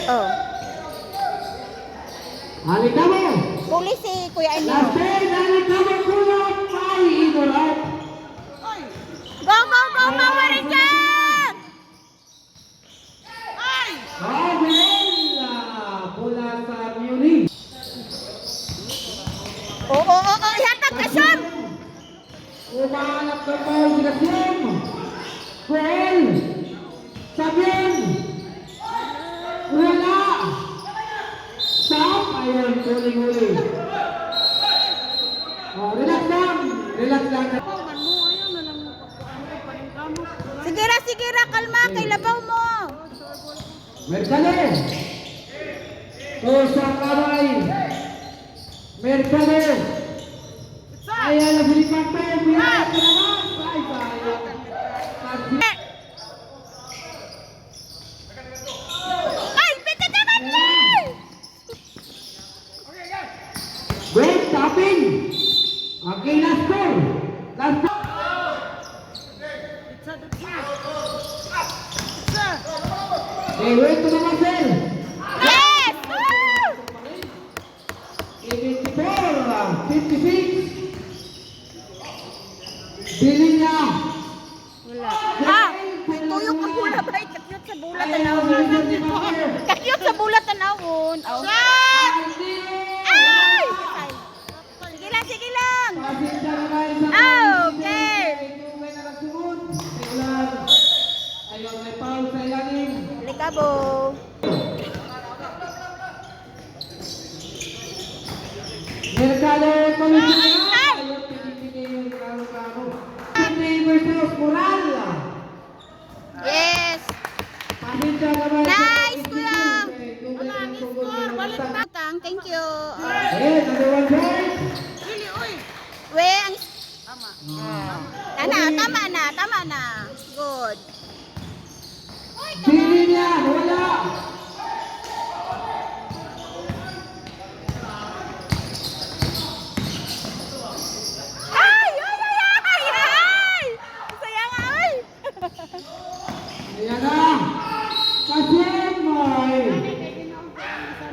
Oh. Halika mo! Huli si Kuya Emil. Last day, halika mo kuya! Ay, inurat! Go, go, go, Mama Richard! Abel! Bola sa Munich. Oo, ihatag ka, Sean! Umahanap ng pauligasyon. Joel! Sabihin! Wala! Stop! Ayun, huling-huli. Relax lang! Relax lang. Sige ra, kalma, kay labaw mo. Mercado! Sa kamay! Mercado! Ayan na Filipante! Biyaya ka naman! Bye-bye! Ay, pita naman, Jay! Great tapping! Okay, last score! Last score! Okay, wait to naman, sir! Yes! Woo! 54, 56. Bili niya. Wala. Tuyok ang bula ba? Kakyot sa bulat tanawon. Kakyot sa bulat tanawon. Oh. Ay! Sige lang. Okay. Ayun, may foul sa ilalim. Likabo. Mercado, pamisunan. Ay! Ayun, pinipili yung karo-karo. Sydney versus Moral. Yes. Pasensya naman. Nice, kuya. Thank you. Eh, number 1 point. We, ang... Tama na. Good. Bili niya, wala.